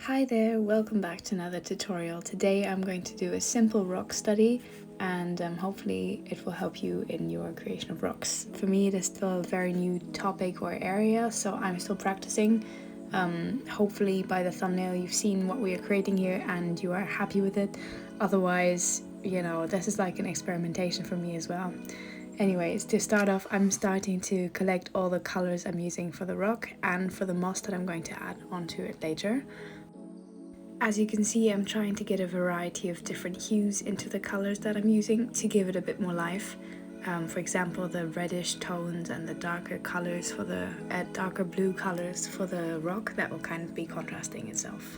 Hi there, welcome back to another tutorial. Today I'm going to do a simple rock study and hopefully it will help you in your creation of rocks. For me it is still a very new topic or area, so I'm still practicing. Hopefully by the thumbnail you've seen what we are creating here and you are happy with it. Otherwise, this is like an experimentation for me as well. Anyways, to start off, I'm starting to collect all the colors I'm using for the rock and for the moss that I'm going to add onto it later. As you can see, I'm trying to get a variety of different hues into the colors that I'm using to give it a bit more life. For example, the reddish tones and the darker colors for the darker blue colors for the rock, that will kind of be contrasting itself.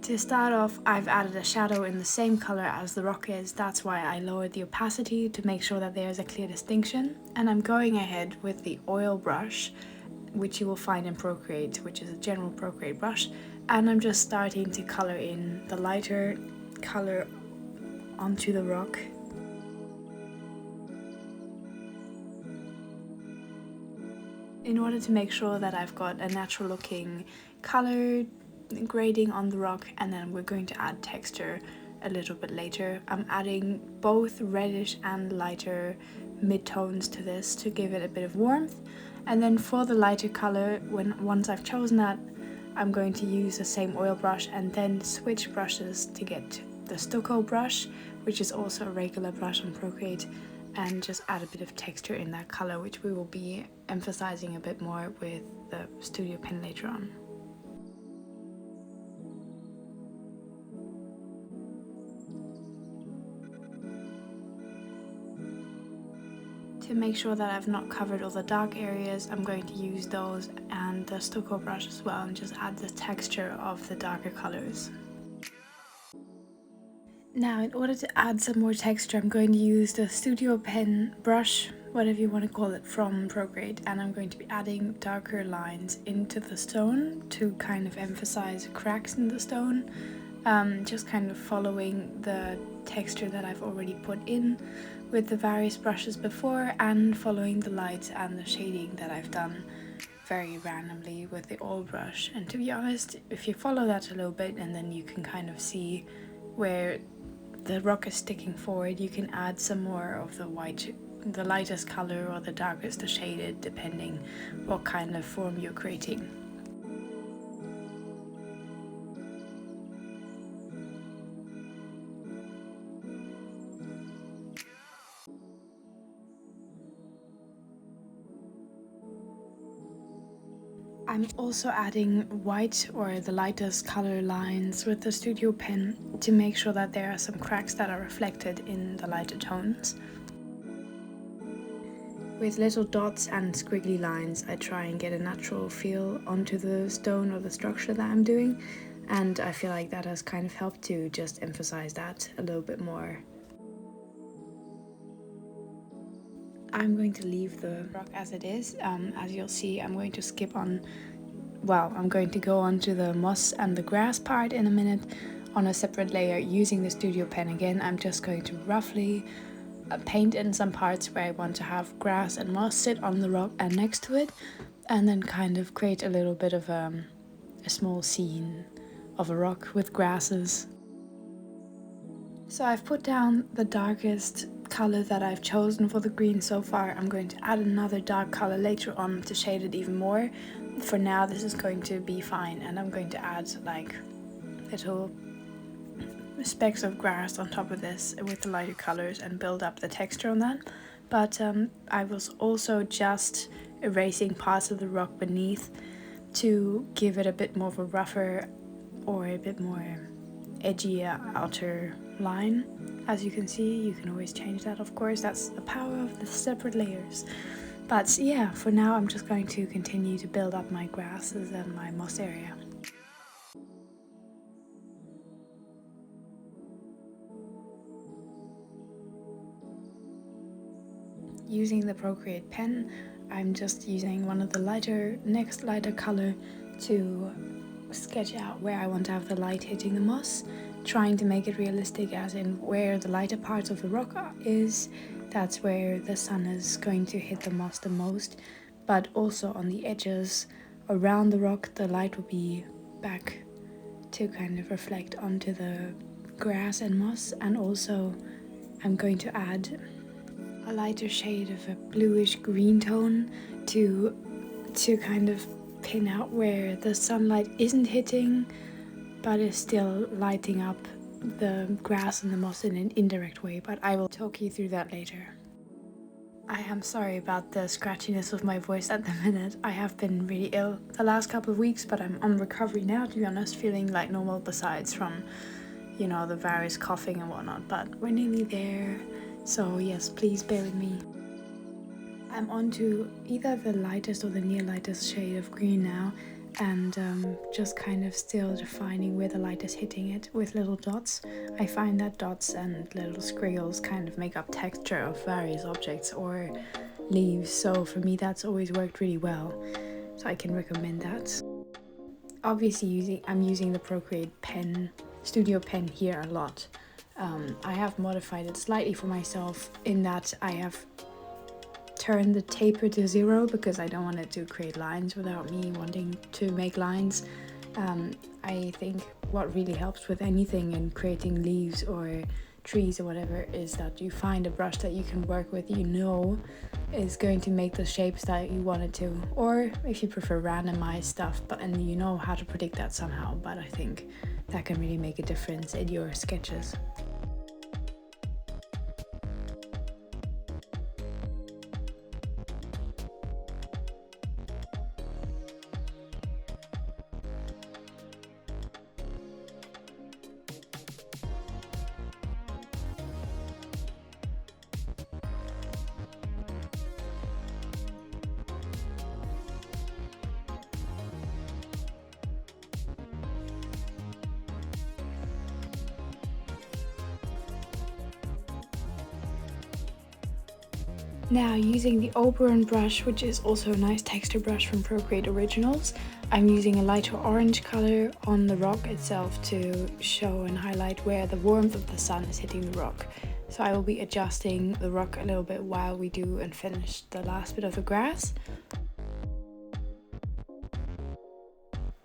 To start off, I've added a shadow in the same color as the rock is. That's why I lowered the opacity to make sure that there's a clear distinction. And I'm going ahead with the oil brush, which you will find in Procreate, which is a general Procreate brush. And I'm just starting to color in the lighter color onto the rock. In order to make sure that I've got a natural looking color grading on the rock, and then we're going to add texture a little bit later. I'm adding both reddish and lighter mid-tones to this to give it a bit of warmth. And then for the lighter color, once I've chosen that, I'm going to use the same oil brush and then switch brushes to get the stucco brush, which is also a regular brush on Procreate, and just add a bit of texture in that color, which we will be emphasizing a bit more with the studio pen later on. To make sure that I've not covered all the dark areas, I'm going to use those and the stucco brush as well and just add the texture of the darker colors. Now, in order to add some more texture, I'm going to use the studio pen brush, whatever you want to call it, from Procreate, and I'm going to be adding darker lines into the stone to kind of emphasize cracks in the stone, just kind of following the texture that I've already put in with the various brushes before, and following the lights and the shading that I've done very randomly with the oil brush. And to be honest, if you follow that a little bit and then you can kind of see where the rock is sticking forward, you can add some more of the white, the lightest color, or the darkest, the shaded, depending what kind of form you're creating. I'm also adding white or the lightest color lines with the studio pen to make sure that there are some cracks that are reflected in the lighter tones. With little dots and squiggly lines, I try and get a natural feel onto the stone or the structure that I'm doing, and I feel like that has kind of helped to just emphasize that a little bit more. I'm going to leave the rock as it is. As you'll see, I'm going to skip on, I'm going to go on to the moss and the grass part in a minute on a separate layer using the studio pen again. I'm just going to roughly paint in some parts where I want to have grass and moss sit on the rock and next to it, and then kind of create a little bit of a small scene of a rock with grasses. So I've put down the darkest color that I've chosen for the green so far. I'm going to add another dark color later on to shade it even more. For now, this is going to be fine, and I'm going to add like little specks of grass on top of this with the lighter colors and build up the texture on that. But I was also just erasing parts of the rock beneath to give it a bit more of a rougher or a bit more edgy outer line. As you can see, you can always change that, of course. That's the power of the separate layers. But yeah, for now I'm just going to continue to build up my grasses and my moss area. Using the Procreate pen, I'm just using one of the next lighter color to sketch out where I want to have the light hitting the moss, trying to make it realistic, as in where the lighter part of the rock is, that's where the sun is going to hit the moss the most, but also on the edges around the rock the light will be back to kind of reflect onto the grass and moss. And also I'm going to add a lighter shade of a bluish green tone to kind of pin out where the sunlight isn't hitting but is still lighting up the grass and the moss in an indirect way, but I will talk you through that later. I am sorry about the scratchiness of my voice at the minute. I have been really ill the last couple of weeks, but I'm on recovery now, to be honest, feeling like normal besides from, you know, the various coughing and whatnot, but we're nearly there. So yes, please bear with me. I'm on to either the lightest or the near lightest shade of green now, and just kind of still defining where the light is hitting it with little dots. I find that dots and little squiggles kind of make up texture of various objects or leaves, so for me that's always worked really well, so I can recommend that. Obviously I'm using the Procreate pen, studio pen here a lot. I have modified it slightly for myself in that I have turn the taper to 0 because I don't want it to create lines without me wanting to make lines. I think what really helps with anything in creating leaves or trees or whatever is that you find a brush that you can work with, you know, is going to make the shapes that you want it to, or if you prefer randomized stuff, and you know how to predict that somehow, but I think that can really make a difference in your sketches. Now, using the Oberon brush, which is also a nice texture brush from Procreate Originals, I'm using a lighter orange color on the rock itself to show and highlight where the warmth of the sun is hitting the rock. So I will be adjusting the rock a little bit while we do and finish the last bit of the grass.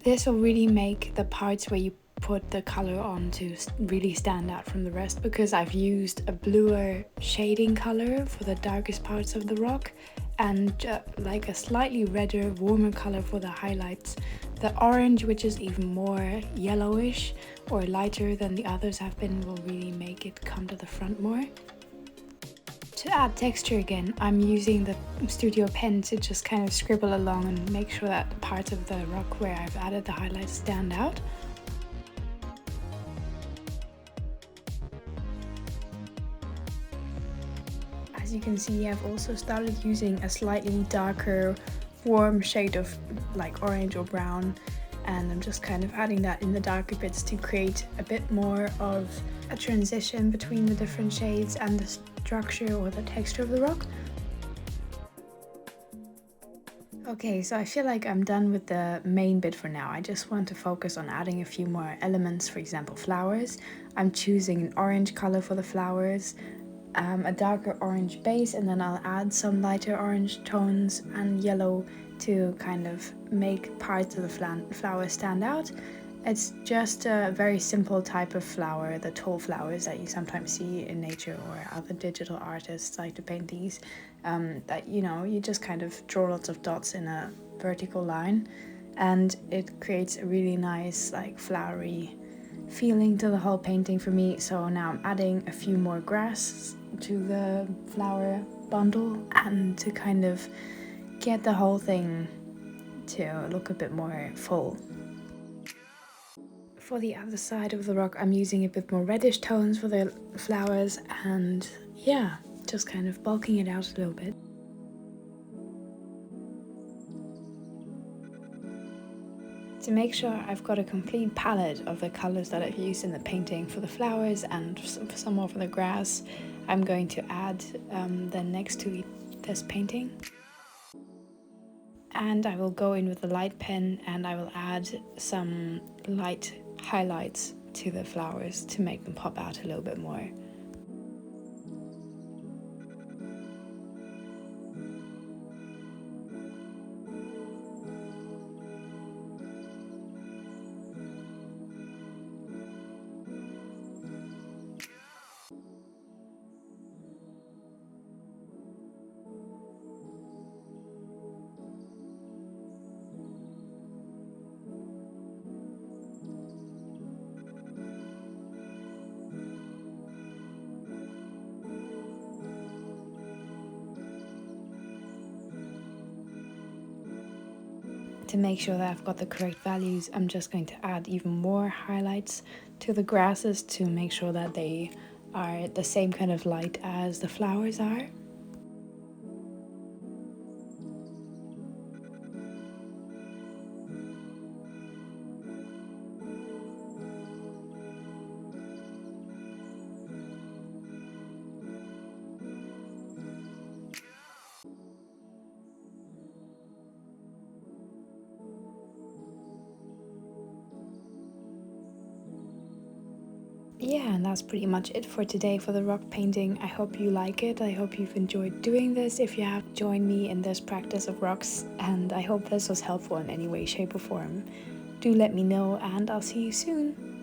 This will really make the parts where you put the color on to really stand out from the rest, because I've used a bluer shading color for the darkest parts of the rock and like a slightly redder, warmer color for the highlights. The orange, which is even more yellowish or lighter than the others have been, will really make it come to the front more. To add texture again, I'm using the studio pen to just kind of scribble along and make sure that the parts of the rock where I've added the highlights stand out. As you can see, I've also started using a slightly darker, warm shade of like orange or brown, and I'm just kind of adding that in the darker bits to create a bit more of a transition between the different shades and the structure or the texture of the rock. Okay, so I feel like I'm done with the main bit for now. I just want to focus on adding a few more elements, for example flowers. I'm choosing an orange color for the flowers, a darker orange base, and then I'll add some lighter orange tones and yellow to kind of make parts of the flower stand out. It's just a very simple type of flower, the tall flowers that you sometimes see in nature, or other digital artists like to paint these, that, you know, you just kind of draw lots of dots in a vertical line and it creates a really nice like flowery feeling to the whole painting for me. So now I'm adding a few more grass to the flower bundle and to kind of get the whole thing to look a bit more full. For the other side of the rock, I'm using a bit more reddish tones for the flowers and yeah, just kind of bulking it out a little bit. To make sure I've got a complete palette of the colors that I've used in the painting for the flowers and some more for the grass, I'm going to add them next to this painting. And I will go in with the light pen and I will add some light highlights to the flowers to make them pop out a little bit more. to make sure that I've got the correct values, I'm just going to add even more highlights to the grasses to make sure that they are the same kind of light as the flowers are. Yeah, and that's pretty much it for today for the rock painting. I hope you like it. I hope you've enjoyed doing this. If you have, joined me in this practice of rocks, and I hope this was helpful in any way, shape, or form. Do let me know, and I'll see you soon.